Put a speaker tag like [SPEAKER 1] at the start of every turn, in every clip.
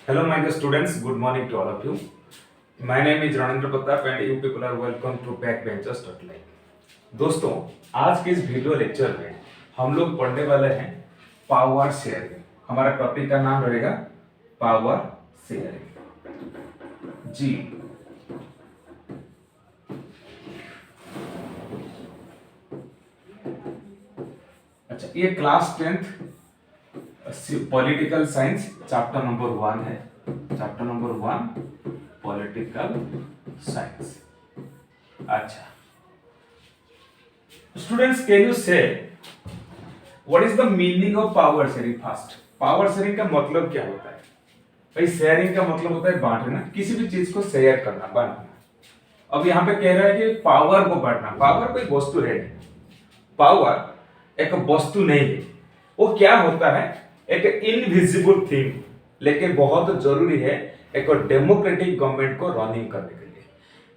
[SPEAKER 1] Hello, my dear students. Good morning to all of you. My name is Ranendra Pratap and you people are welcome to backbenchers.live. दोस्तों, आज के इस video lecture में हम लोग पढ़ने वाले हैं पावर शेयरिंग। हमारा टॉपिक का नाम रहेगा पावर शेयरिंग। जी, अच्छा, ये class 10th political science chapter number 1 है। Chapter number 1 political science. अच्छा स्टूडेंट्स, कैन यू से what is the meaning of power sharing? First, power sharing का मतलब क्या होता है? भाई, शेयरिंग का मतलब होता है बांटना, किसी भी चीज को शेयर करना, बांटना। अब यहाँ पे कह रहा है कि पावर को बांटना। पावर कोई वस्तु है नहीं, पावर एक वस्तु नहीं है। वो क्या होता है? एक इनविजिबल थिंग, लेकिन बहुत जरूरी है एक डेमोक्रेटिक गवर्नमेंट को रनिंग करने के लिए।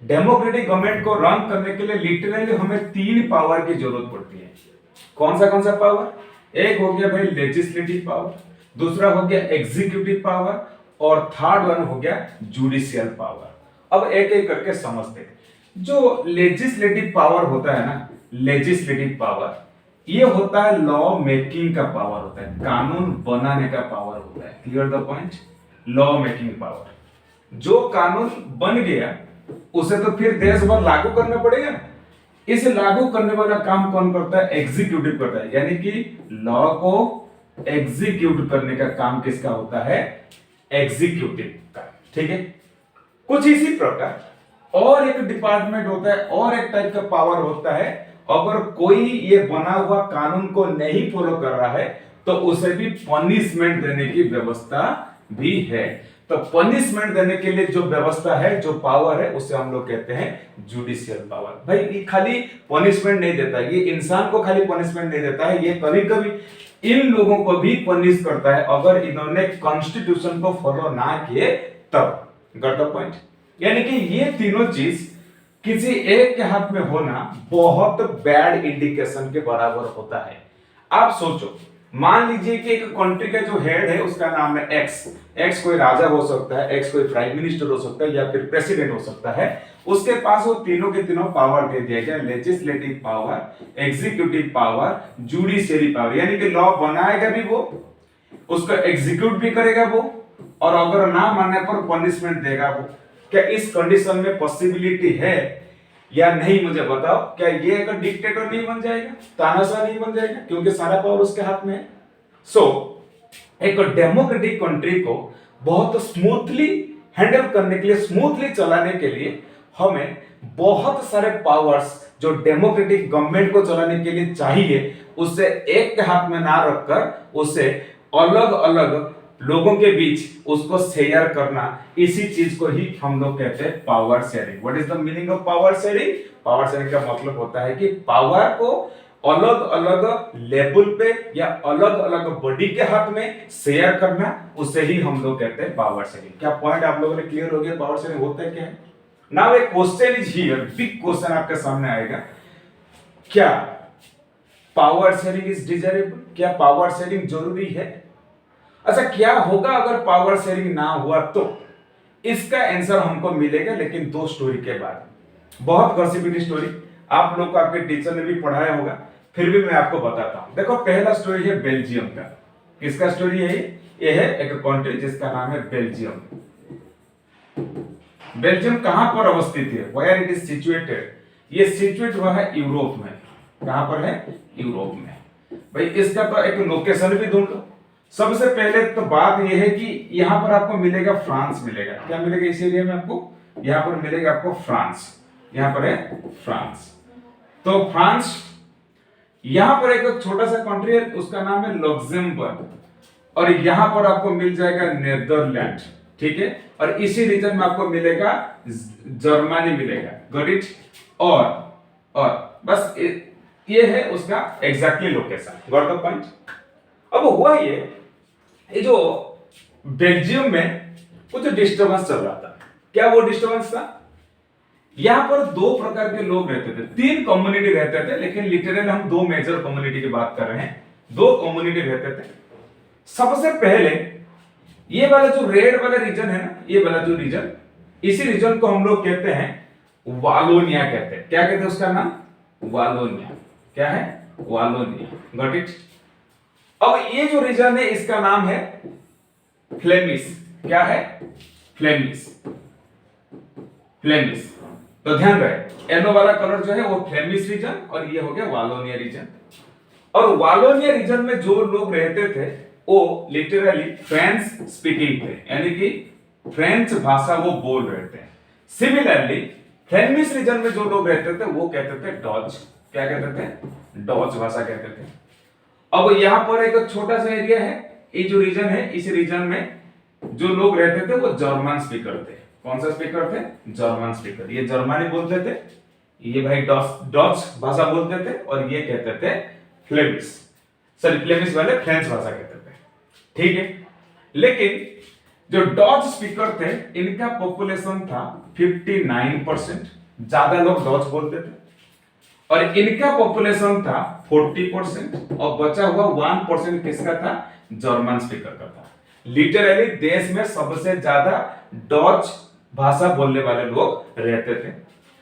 [SPEAKER 1] डेमोक्रेटिक गवर्नमेंट को रन करने के लिए लिटरली हमें 3 पावर की जरूरत पड़ती है। कौन सा पावर? एक हो गया भाई लेजिस्लेटिव पावर, दूसरा हो गया एग्जीक्यूटिव पावर और थर्ड वन हो गया जुडिशियल पावर। अब एक एक करके समझते हैं। जो लेजिस्लेटिव पावर होता है ना, लेजिस्लेटिव पावर ये होता है लॉ मेकिंग का पावर होता है, कानून बनाने का पावर होता है। Clear the point? Law making power. जो कानून बन गया उसे तो फिर देश भर लागू करना पड़ेगा ना। इसे लागू करने वाला काम कौन करता है? एग्जीक्यूटिव करता है। यानी कि लॉ को एग्जीक्यूट करने का काम किसका होता है? एग्जीक्यूटिव का। ठीक है, कुछ इसी प्रकार और एक डिपार्टमेंट होता है और एक टाइप का पावर होता है। अगर कोई ये बना हुआ कानून को नहीं फॉलो कर रहा है तो उसे भी पनिशमेंट देने की व्यवस्था भी है। तो पनिशमेंट देने के लिए जो व्यवस्था है, जो पावर है, उसे हम लोग कहते हैं जुडिशियल पावर। भाई, ये खाली पनिशमेंट नहीं देता, ये इंसान को खाली पनिशमेंट नहीं देता है, ये कभी कभी इन लोगों को भी पनिश करता है अगर इन्होंने कॉन्स्टिट्यूशन को फॉलो ना किए तब। Got the point? यानी कि ये तीनों चीज किसी एक के हाथ में होना बहुत बैड इंडिकेशन के बराबर होता है। आप सोचो, मान लीजिए कि एक कंट्री का जो हेड है उसका नाम है एक्स। एक्स कोई राजा हो सकता है, एक्स कोई प्राइम मिनिस्टर हो सकता है या फिर प्रेसिडेंट हो सकता है। उसके पास वो तीनों के तीनों पावर दे दिया गया, legislative power, executive power, judiciary power. यानी कि लॉ बनाएगा भी वो, उसको एग्जीक्यूट भी करेगा वो, और अगर ना मानने पर पनिशमेंट देगा वो। क्या इस कंडीशन में पॉसिबिलिटी है या नहीं, मुझे बताओ। क्या ये एक डिक्टेटर नहीं बन जाएगा, तानाशाह नहीं बन जाएगा, क्योंकि सारा पावर उसके हाथ में है। सो एक डेमोक्रेटिक कंट्री को बहुत स्मूथली हैंडल करने के लिए, स्मूथली चलाने के लिए हमें बहुत सारे पावर्स जो डेमोक्रेटिक गवर्नमेंट को चलाने के लिए चाहिए, उसे एक के हाथ में ना रखकर उसे अलग अलग लोगों के बीच उसको शेयर करना, इसी चीज को ही हम लोग कहते हैं power sharing. What is the meaning of power sharing? Power sharing का मतलब होता है कि पावर को अलग अलग लेवल पे या अलग अलग बॉडी के हाथ में शेयर करना, उसे ही हम लोग कहते हैं पावर शेयरिंग। क्या पॉइंट आप लोगों ने क्लियर हो गया? पावर शेयरिंग होता है क्या है? Now A question is here, big question आपके सामने आएगा। क्या पावर शेयरिंग इज डिजायरेबल? क्या पावर शेयरिंग जरूरी है? अच्छा, क्या होगा अगर पावर शेयरिंग ना हुआ तो? इसका आंसर हमको मिलेगा लेकिन 2 स्टोरी के बाद। बहुत घसीटी स्टोरी, आप लोग को आपके टीचर ने भी पढ़ाया होगा, फिर भी मैं आपको बताता हूं। देखो, पहला स्टोरी है बेल्जियम का। किसका स्टोरी है ये है एक कंट्री जिसका नाम है बेल्जियम। बेल्जियम कहां पर अवस्थित है? Where it is situated? ये सिचुएट हुआ है यूरोप में। कहां पर है? यूरोप में। भाई, इसका तो एक लोकेशन भी ढूंढ लो। सबसे पहले तो बात यह है कि यहां पर आपको मिलेगा फ्रांस मिलेगा। क्या मिलेगा इस एरिया में आपको? यहां पर मिलेगा आपको फ्रांस। यहां पर है फ्रांस। तो फ्रांस, यहां पर एक छोटा सा कंट्री है, उसका नाम है लक्जमबर्ग, और यहां पर आपको मिल जाएगा नेदरलैंड। ठीक है, और इसी रीजन में आपको मिलेगा जर्मनी मिलेगा। Got it? और बस ये है उसका exactly location. Got the point? अब हुआ ये जो बेल्जियम में कुछ डिस्टर्बेंस चल रहा था। क्या वो डिस्टर्बेंस था? यहां पर 2 प्रकार के लोग रहते थे, 3 कम्युनिटी रहते थे, लेकिन लिटरली हम 2 मेजर कम्युनिटी की बात कर रहे हैं। 2 कम्युनिटी रहते थे। सबसे पहले ये वाला जो रेड वाला रीजन है ना, ये वाला जो रीजन, इसी रीजन को हम लोग कहते हैं वालोनिया कहते हैं। क्या कहते हैं उसका नाम? वालोनिया। क्या है? वालोनिया। Got it? अब ये जो रीजन है इसका नाम है फ्लेमिश। क्या है? फ्लेमिश। फ्लेमिश। तो ध्यान रहे, येलो वाला कलर जो है वो फ्लेमिश रीजन और ये हो गया वालोनिया रीजन। और वालोनिया रीजन में जो लोग रहते थे वो लिटरली फ्रेंच स्पीकिंग थे, यानी कि फ्रेंच भाषा वो बोल रहे थे। सिमिलरली फ्लेमिश रीजन में जो लोग रहते थे वो कहते थे डच। क्या कहते थे? डच भाषा कहते थे। अब यहां पर एक छोटा सा एरिया है, ये जो रीजन है, इस रीजन में जो लोग रहते थे वो जर्मन स्पीकर थे। कौन सा स्पीकर थे? German speaker. ये जर्मनी बोलते थे, ये भाई डच भाषा बोलते थे, और ये कहते थे फ्लेमिश। सॉरी, फ्लेमिश वाले फ्रेंच भाषा कहते थे। ठीक है, लेकिन जो डच स्पीकर थे इनका पॉपुलेशन था 59%, ज्यादा लोग डच बोलते थे, और इनका पॉपुलेशन था 40%, और बचा हुआ 1% किसका था? जर्मन स्पीकर का था। लिटरली देश में सबसे ज्यादा डच भाषा बोलने वाले लोग रहते थे।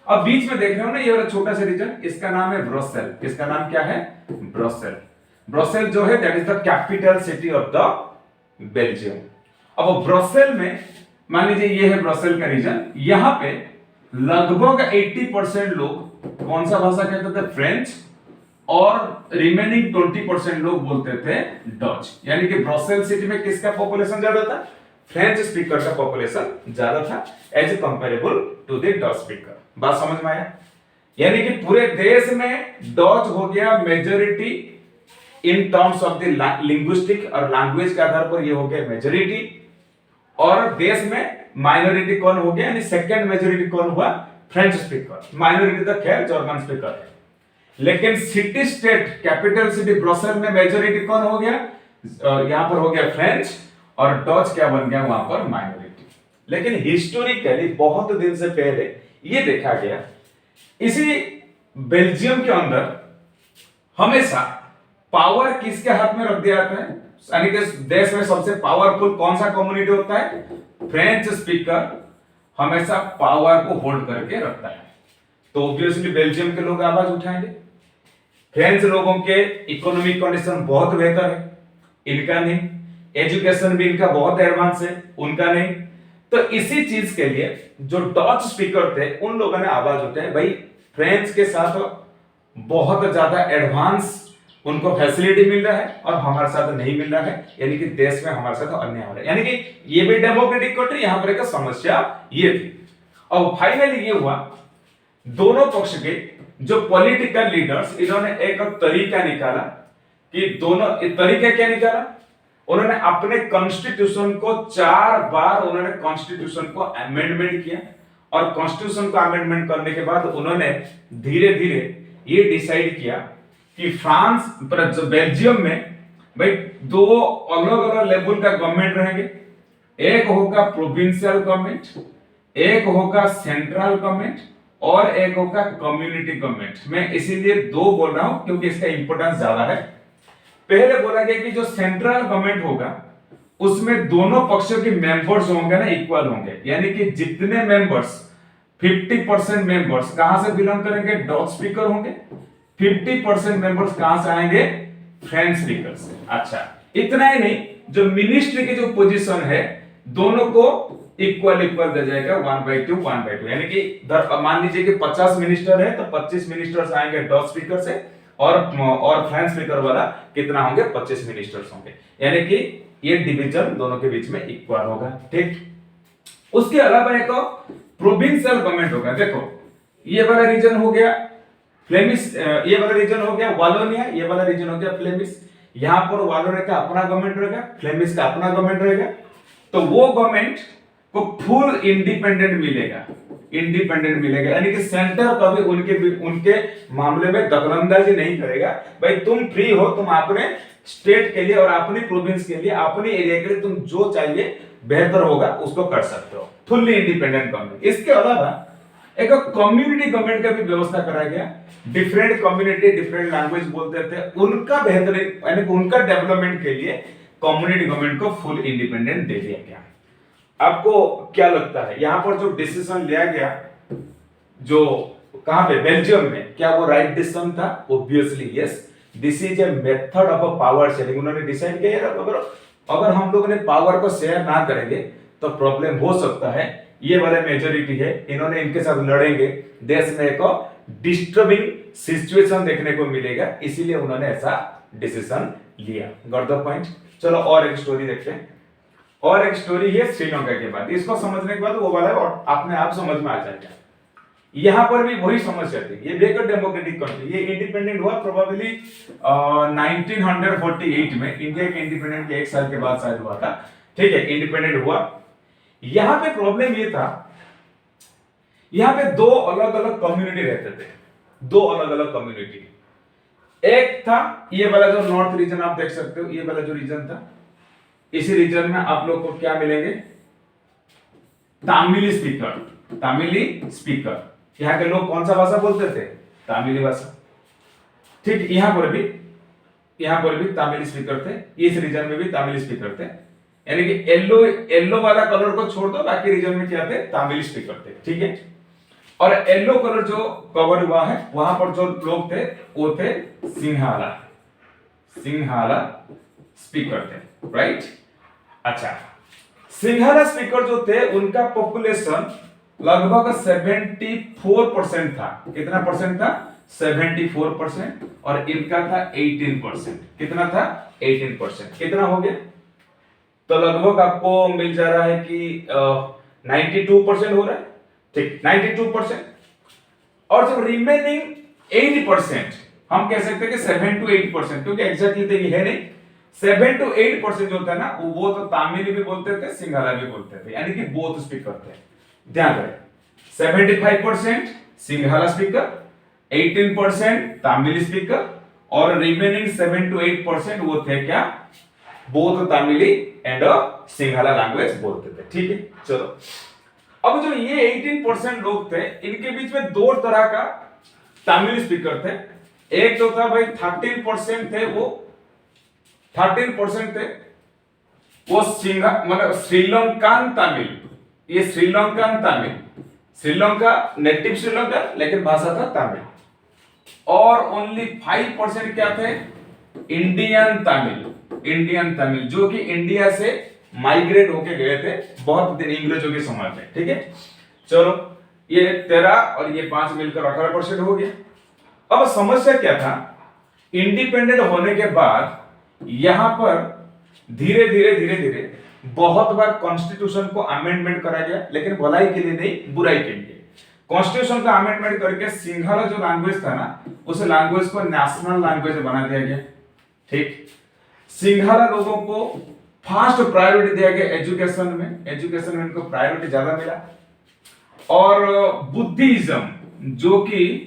[SPEAKER 1] अब बीच में देख रहे हो ना ये वाला छोटा सा रीजन, इसका नाम है ब्रसेल। इसका नाम क्या है? ब्रसेल। ब्रसेल जो है that is the capital city of the Belgium. अब ब्रसेल में मान लीजिए ये है ब्रसेल का रीजन, यहां पे लगभग 80% लोग कौन सा भाषा कहते थे? फ्रेंच, और रिमेनिंग 20% लोग बोलते थे डच। यानी कि ब्रसेल सिटी में किसका पॉपुलेशन ज्यादा था? फ्रेंच स्पीकर का पॉपुलेशन ज्यादा था as comparable to the Dutch speaker. बात समझ में आया? यानी कि पूरे देश में डच हो गया majority in terms of the linguistic और लैंग्वेज के आधार पर ये हो गया मेजॉरिटी, और देश में माइनॉरिटी कौन हो गया? यानी सेकंड मेजॉरिटी कौन हुआ? French speaker. माइनॉरिटी तो खैर जर्मन स्पीकर है, लेकिन city state capital city Brussel में मेजॉरिटी कौन हो गया? यहां पर हो गया फ्रेंच, और डच क्या बन गया वहां पर? माइनॉरिटी। लेकिन हिस्टोरिकली बहुत दिन से पहले ये देखा गया, इसी बेल्जियम के अंदर हमेशा पावर किसके हाथ में रख दिया जाता है? यानी कि देश में सबसे पावरफुल कौन सा कम्युनिटी होता है? फ्रेंच स्पीकर हमेशा पावर को होल्ड करके रखता है। तो ऑब्वियसली बेल्जियम के लोग आवाज उठाएंगे। फ्रेंच लोगों के इकोनॉमिक कंडीशन बहुत बेहतर है, इनका नहीं। एजुकेशन भी इनका बहुत एडवांस है, उनका नहीं। तो इसी चीज के लिए जो डच स्पीकर थे उन लोगों ने आवाज उठाई, भाई फ्रेंच के साथ बहुत ज्यादा एडवांस उनको फैसिलिटी मिल रहा है और हमारे साथ नहीं मिल रहा है, यानी कि देश में हमारे साथ अन्याय हो रहा है। यानी कि ये भी डेमोक्रेटिक कंट्री, यहां पर एक समस्या ये थी। और फाइनली ये हुआ, दोनों पक्ष के जो पॉलिटिकल लीडर्स इन्होंने एक तरीका निकाला कि दोनों तरीका क्या निकाला? उन्होंने अपने कॉन्स्टिट्यूशन को 4 बार उन्होंने कॉन्स्टिट्यूशन को अमेंडमेंट किया, और कॉन्स्टिट्यूशन को अमेंडमेंट करने के बाद उन्होंने धीरे धीरे ये डिसाइड किया कि फ्रांस बेल्जियम में भाई 2 अलग अलग लेवल का गवर्नमेंट रहेंगे। एक होगा प्रोविंशियल गवर्नमेंट, एक होगा सेंट्रल गवर्नमेंट, और एक होगा कम्युनिटी गवर्नमेंट। मैं इसीलिए 2 बोल रहा हूं क्योंकि इसका इंपॉर्टेंस ज्यादा है। पहले बोला गया कि जो सेंट्रल गवर्नमेंट होगा उसमें दोनों पक्षों के मेंबर्स होंगे ना इक्वल होंगे, यानी कि जितने मेंबर्स 50% मेंबर्स कहां से बिलोंग करेंगे? डच स्पीकर होंगे। 50% मेंबर्स कहां से आएंगे? फ्रेंच स्पीकर से। अच्छा, इतना ही नहीं, जो मिनिस्ट्री की जो पोजीशन है दोनों को इक्वल दिया जाएगा 1/2 1/2। यानी कि मान लीजिए कि 50 मिनिस्टर है तो 25 मिनिस्टर्स आएंगे डच स्पीकर से, और फ्रेंच स्पीकर वाला कितना होंगे? 25 मिनिस्टर्स होंगे। यानी कि ये डिवीजन दोनों के बीच में इक्वल होगा। ठीक, उसके अलावा एक प्रोविंशियल गवर्नमेंट होगा। देखो ये वाला रीजन हो गया फ्लेमिश, ये वाला रीजन हो गया वालोनिया, ये वाला रीजन हो गया फ्लेमिश। यहां पर वालोनिया का अपना गवर्नमेंट रहेगा, फ्लेमिश का अपना गवर्नमेंट रहेगा। तो वो गवर्नमेंट को फुल इंडिपेंडेंट मिलेगा, यानी कि सेंटर कभी उनके मामले में दखलंदाजी नहीं करेगा। भाई तुम फ्री हो, तुम अपने स्टेट के लिए और अपनी प्रोविंस के लिए, अपने एरिया के लिए तुम जो चाहिए बेहतर होगा उसको कर सकते हो। Fully independent government. इसके अलावा एक कम्युनिटी गवर्नमेंट का भी व्यवस्था कराया गया। डिफरेंट कम्युनिटी डिफरेंट लैंग्वेज बोलते थे, उनका बेहतरीन यानी उनका डेवलपमेंट के लिए कम्युनिटी गवर्नमेंट को फुल इंडिपेंडेंट दे दिया गया। आपको क्या लगता है यहाँ पर जो डिसीजन लिया गया, जो कहां पे, बेल्जियम में, क्या वो राइट डिसीजन था? Obviously yes, this is a method of a power sharing. उन्होंने डिसाइड किया यार अगर हम लोगों ने पावर को शेयर ना करेंगे तो प्रॉब्लम हो सकता है, ये वाले मेजोरिटी है, इन्होंने इनके साथ लड़ेंगे, देश में एक डिस्टर्बिंग सिचुएशन देखने को मिलेगा, इसीलिए उन्होंने ऐसा डिसीजन लिया। Got the point. चलो और एक स्टोरी देखते हैं। और एक स्टोरी है श्रीलंका के बाद, इसको समझने के बाद वो वाला और अपने आप समझ में आ जाएगा। यहां पर भी वही समस्या थी। ये एक डेमोक्रेटिक कंट्री, ये इंडिपेंडेंट हुआ प्रोबेबली 1948 में, इंडिया के इंडिपेंडेंट के एक साल के बाद शायद हुआ था, ठीक है, इंडिपेंडेंट हुआ। यहां पे प्रॉब्लम ये था, यहां पे दो अलग अलग कम्युनिटी रहते थे, दो अलग अलग कम्युनिटी। एक था ये वाला जो नॉर्थ रीजन आप देख सकते हो, ये वाला जो रीजन था, इसी रीजन में आप लोग को क्या मिलेंगे? तामिली स्पीकर, तामिली स्पीकर। यहाँ के लोग कौन सा भाषा बोलते थे? तामिली भाषा। ठीक, यहां पर भी तामिली स्पीकर थे, इस रीजन में भी तामिली स्पीकर थे, यानी कि येलो वाला कलर को छोड़ दो, बाकी रीजन में क्या थे? तामिली स्पीकर थे, ठीक है। और येलो कलर जो कवर हुआ है, वहां पर जो लोग थे वो थे सिंहाला, सिंहाला स्पीकर थे, राइट। अच्छा, सिंहाला स्पीकर जो थे उनका पॉपुलेशन लगभग 74% था। कितना परसेंट था? 74%। और इनका था 18%। कितना था? 18%। कितना हो गया? तो लगभग आपको मिल जा रहा है कि 92% हो रहा है, ठीक, 92%। और जो रिमेनिंग 80%, हम कह सकते हैं कि 7 to 8%, क्योंकि एग्जैक्टली तो ये है नहीं, 7 to 8% जो होता है ना, वो तो तामिली भी बोलते थे, सिंहाला भी बोलते थे, यानी कि बोथ स्पीकर थे। ध्यान रहे, 75% सिंहाला स्पीकर, 18% तामिली स्पीकर, और रिमेनिंग 7 to 8% वो थे क्या? बोथ तामिली एंड सिंहाला लैंग्वेज बोलते थे, ठीक है। चलो, अब जो ये 18% लोग थे, इनके बीच में दो तरह का तामिल स्पीकर थे। एक तो था भाई 13% थे, वो 13% थे वो मतलब श्रीलंकन तमिल, ये श्रीलंकन तमिल, श्रीलंका नेटिव श्रीलंका, लेकिन भाषा था तमिल। और ओनली 5% क्या थे? इंडियन तमिल, इंडियन तमिल, जो कि इंडिया से माइग्रेट होके गए थे बहुत दिन अंग्रेजों के समय में, ठीक है। चलो, ये 13 और ये 5 मिलकर 18% हो गया। अब समस्या क्या था? इंडिपेंडेंट होने के बाद यहां पर धीरे धीरे बहुत बार कॉन्स्टिट्यूशन को अमेंडमेंट करा गया, लेकिन भलाई के लिए नहीं, बुराई के लिए। कॉन्स्टिट्यूशन का अमेंडमेंट करके सिंहाला जो लैंग्वेज था ना, उस लैंग्वेज को नेशनल लैंग्वेज बना दिया गया, ठीक। सिंहाला लोगों को फर्स्ट प्रायोरिटी दिया गया एजुकेशन में इनको प्रायोरिटी ज्यादा मिला। और बुद्धिज्म, जो कि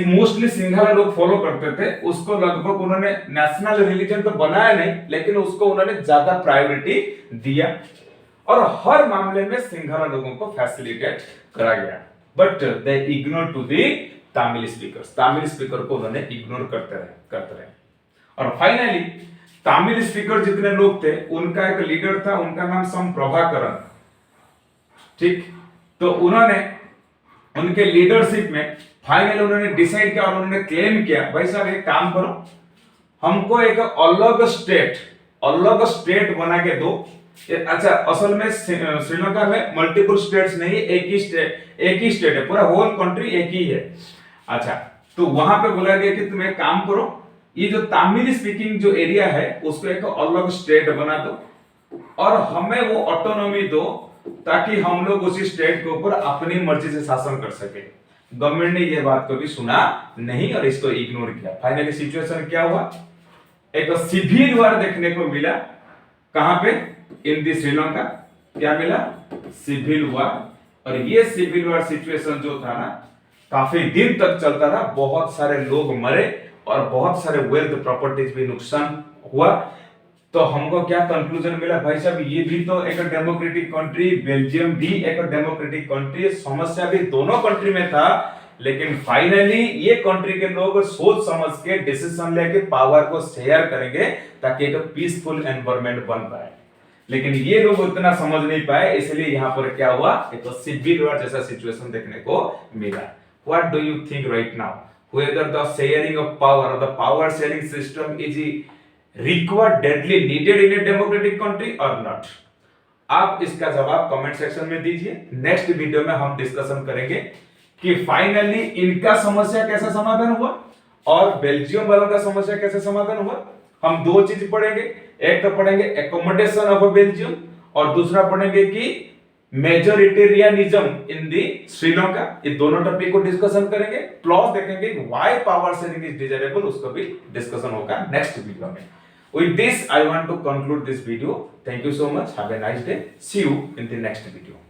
[SPEAKER 1] मोस्टली सिंहाला लोग फॉलो करते थे, उसको लगभग उन्होंने नेशनल रिलीजन तो बनाया नहीं, लेकिन उसको उन्होंने ज्यादा प्रायोरिटी दिया। और हर मामले में सिंहाला लोगों को फैसिलिटेट करा गया, but they ignore to the Tamil speakers, Tamil speaker को उन्होंने इग्नोर करते रहे। और फाइनली तमिल स्पीकर जितने लोग थे, उनका एक लीडर था, उनका नाम सम प्रभाकरन, ठीक। तो उन्होंने उनके लीडरशिप में फाइनली उन्होंने डिसाइड किया और उन्होंने क्लेम किया, भाई साहब एक काम करो, हमको एक अलग स्टेट बना के दो। अच्छा, असल में श्रीलंका में मल्टीपल स्टेट्स नहीं है, एक ही स्टेट है, पूरा होल कंट्री एक ही है। अच्छा, तो वहां पे बोला गया कि तुम एक काम करो, ये जो तमिल स्पीकिंग जो एरिया है उसको एक अलग स्टेट बना दो और हमें वो ऑटोनॉमी दो, ताकि हम लोग उसी स्टेट के ऊपर अपनी मर्जी से शासन कर सके। गवर्नमेंट ने ये बात को भी सुना नहीं और इसको इग्नोर किया। फाइनली सिचुएशन क्या हुआ? एक सिविल वॉर देखने को मिला। कहां पे? इन दी श्रीलंका। क्या मिला? Civil war. और ये सिविल वॉर सिचुएशन जो था ना, काफी दिन तक चलता रहा, बहुत सारे लोग मरे और बहुत सारे वेल्थ प्रॉपर्टीज भी नुकसान हुआ। तो हमको क्या कंक्लूजन मिला? भाई साहब, ये भी तो एक डेमोक्रेटिक कंट्री, बेल्जियम भी एक डेमोक्रेटिक कंट्री, समस्या भी दोनों कंट्री में था लेकिन फाइनली ये कंट्री के लोग सोच समझ के डिसीजन लेके पावर को शेयर करेंगे ताकि एक पीसफुल एनवायरनमेंट बन पाए। लेकिन ये लोग उतना समझ नहीं पाए, इसलिए यहाँ पर क्या हुआ, एक तो सिविल वॉर जैसा सिचुएशन देखने को मिला। What do you think right now, whether the sharing of power or the power sharing system is required deadly needed in a democratic country or not? आप इसका जवाब कमेंट सेक्शन में दीजिए। Next video में हम डिस्कशन करेंगे कि finally इनका समस्या कैसे समाधान हुआ और बेल्जियम वालों का समस्या कैसे समाधान हुआ। हम दो चीज पढ़ेंगे, एक तो पढ़ेंगे एकोमोडेशन ऑफ बेल्जियम और दूसरा पढ़ेंगे कि मेजोरिटेरियनिज्म इन दी श्रीलंका। ये दोनों टॉपिक को डिस्कशन करेंगे, प्लस देखेंगे why power sharing is desirable, उसको भी डिस्कशन होगा नेक्स्ट वीडियो में। With this, I want to conclude this video. Thank you so much. Have a nice day. See you in the next video.